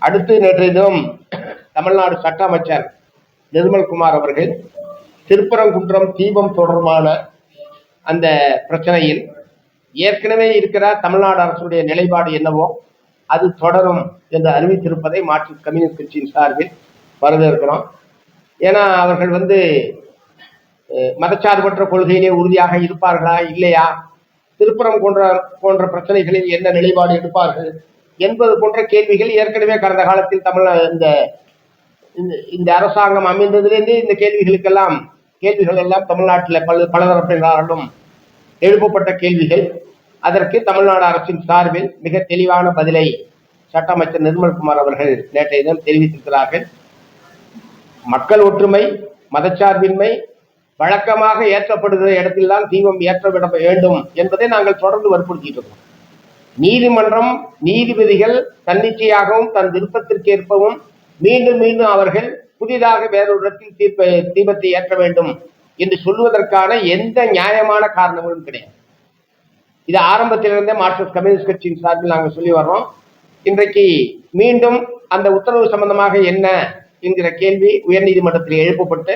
அடுத்து நேற்றைய தினம் தமிழ்நாடு சட்ட அமைச்சர் நிர்மல்குமார் அவர்கள் திருப்பரங்குன்றம் தீபம் தொடர்பான அந்த பிரச்சனையில் ஏற்கனவே இருக்கிற தமிழ்நாடு அரசுடைய நிலைப்பாடு என்னவோ அது தொடரும் என்று அறிவித்திருப்பதை மார்க்சிஸ்ட் கம்யூனிஸ்ட் கட்சியின் சார்பில் வரவேற்கிறோம். ஏன்னா அவர்கள் மதச்சார்பற்ற கொள்கையிலே உறுதியாக இருப்பார்களா இல்லையா, திருப்பரம் போன்ற பிரச்சனைகளில் என்ன நிலைப்பாடு எடுப்பார்கள் என்பது போன்ற கேள்விகள் ஏற்கனவே கடந்த காலத்தில் இந்த அரசாங்கம் அமைந்ததிலிருந்து இந்த கேள்விகள் எல்லாம் தமிழ்நாட்டில் பலதரப்பினராலும் எழுப்பப்பட்ட கேள்விகள். அதற்கு தமிழ்நாடு அரசின் சார்பில் மிக தெளிவான பதிலை சட்ட அமைச்சர் நிர்மல்குமார் அவர்கள் நேற்றைய தினம் தெரிவித்திருக்கிறார்கள். மக்கள் ஒற்றுமை, மதச்சார்பின்மை வழக்கமாக ஏற்றப்படுகிற இடத்தில்தான் தீபம் ஏற்றப்பட வேண்டும் என்பதை நாங்கள் தொடர்ந்து வற்புறுத்திட்டு இருக்கோம். நீதிமன்றம், நீதிபதிகள் தன்னிச்சையாகவும் தன் விருப்பத்திற்கேற்பவும் மீண்டும் மீண்டும் அவர்கள் புதிதாக வேறொரு இடத்தில் தீபத்தை ஏற்ற வேண்டும் என்று சொல்வதற்கான எந்த நியாயமான காரணங்களும் கிடையாது. இது ஆரம்பத்திலிருந்தே மார்க்சிஸ்ட் கம்யூனிஸ்ட் கட்சியின் சார்பில் நாங்கள் சொல்லி வர்றோம். இன்றைக்கு மீண்டும் அந்த உத்தரவு சம்பந்தமாக என்ன என்கிற கேள்வி உயர்நீதிமன்றத்தில் எழுப்பப்பட்டு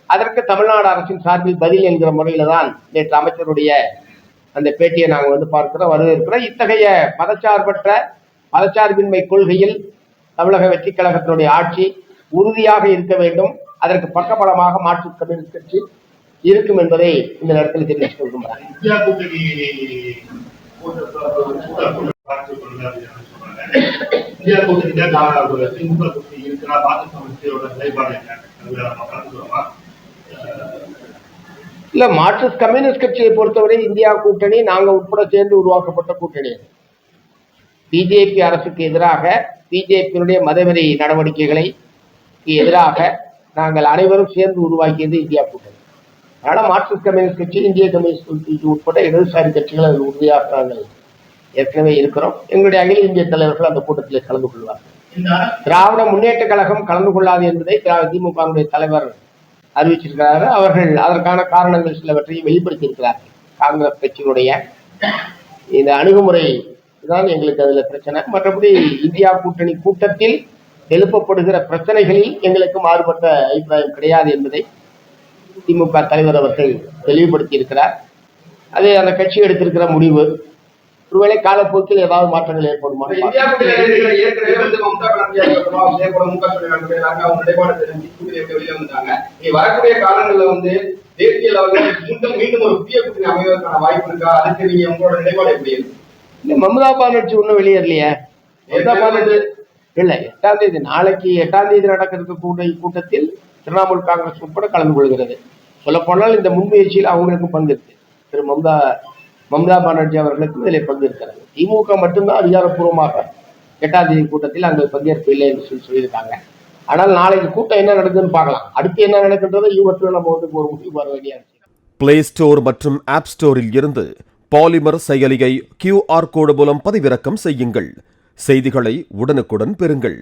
அதற்கு தமிழ்நாடு அரசின் சார்பில் பதில் என்கிற முறையில தான் நேற்று அமைச்சருடைய அந்த பேட்டியை நாங்கள் பார்க்கிறோம், வரவேற்கிறோம். இத்தகைய மதச்சார்பின்மை கொள்கையில் தமிழக வெற்றி கழகத்தினுடைய ஆட்சி உறுதியாக இருக்க வேண்டும். அதற்கு பக்கபலமாக மார்க்சிஸ்ட் கம்யூனிஸ்ட் கட்சி இருக்கும் என்பதை இந்த நேரத்தில் தெரிவித்துக் கொள்கின்றனர். இல்ல, மார்க்சிஸ்ட் கம்யூனிஸ்ட் கட்சியை பொறுத்தவரை இந்தியா கூட்டணி நாங்க உட்பட சேர்ந்து உருவாக்கப்பட்ட கூட்டணி. பிஜேபி அரசுக்கு எதிராக, பிஜேபியினுடைய மதவெறி நடவடிக்கைகளை எதிராக நாங்கள் அனைவரும் சேர்ந்து உருவாக்கியது இந்தியா கூட்டணி. அதனால மார்க்சிஸ்ட் கம்யூனிஸ்ட் கட்சி, இந்திய கம்யூனிஸ்ட் கட்சி உட்பட இடதுசாரி கட்சிகள் அதில் உறுதியாக நாங்கள் ஏற்கனவே இருக்கிறோம். எங்களுடைய அகில இந்திய தலைவர்கள் அந்த கூட்டத்தில் கலந்து கொள்வார்கள். திராவிட முன்னேற்ற கழகம் கலந்து கொள்ளாது என்பதை திமுக தலைவர் அறிவிச்சிருக்கிறார். அவர்கள் அதற்கான காரணங்கள் சிலவற்றையும் வெளிப்படுத்தியிருக்கிறார்கள். காங்கிரஸ் கட்சியினுடைய இந்த அணுகுமுறை தான் எங்களுக்கு அதுல பிரச்சனை. மற்றபடி இந்தியா கூட்டணி கூட்டத்தில் எழுப்பப்படுகிற பிரச்சனைகளில் எங்களுக்கு மாறுபட்ட அபிப்பிராயம் கிடையாது என்பதை திமுக தலைவர் அவர்கள் தெளிவுபடுத்தி இருக்கிறார். அது அந்த கட்சி எடுத்திருக்கிற முடிவு. ஒருவேளை காலப்போக்கில் ஏதாவது மாற்றங்கள் ஏற்படுமா? வரக்கூடிய காலங்கள்ல தேசிய லெவலில் மீண்டும் ஒரு புதிய கூட்டணி அமைவதற்கான வாய்ப்பு இருக்கா? அதுக்கு நீங்க உங்களோட நிலைப்பாடு எப்படி இருக்கு? இல்ல, மம்தா பானர்ஜி ஒன்றும் வெளியேறலையே. மம்தா பானர்ஜி இல்ல, 8ஆம் தேதி, நாளைக்கு 8ஆம் தேதி நடக்கிற கூட்டத்தில் திரிணாமுல் காங்கிரஸ் உட்பட கலந்து கொள்கிறது. சொல்ல போனால் இந்த முன்முயற்சியில் அவங்களுக்கு பங்கு இருக்கு. திரு மம்தா பானர்ஜி அவர்களுக்கு இதில் பங்கு இருக்கிறது. திமுக மட்டும்தான் அதிகாரப்பூர்வமாக 8ஆம் தேதி கூட்டத்தில் அங்கே பங்கேற்பு இல்லை என்று சொல்லியிருக்காங்க. ஆனால் நாளைக்கு கூட்டம் என்ன நடக்குதுன்னு பார்க்கலாம். அடுத்து என்ன நடக்கின்றதை யூகத்தில் நம்ம ஒரு முடிவு வர வேண்டிய பிளே ஸ்டோர் மற்றும் ஆப் ஸ்டோரில் இருந்து பாலிமர் செயலியை QR கோடு மூலம் பதிவிறக்கம் செய்யுங்கள். செய்திகளை உடனுக்குடன் பெறுங்கள்.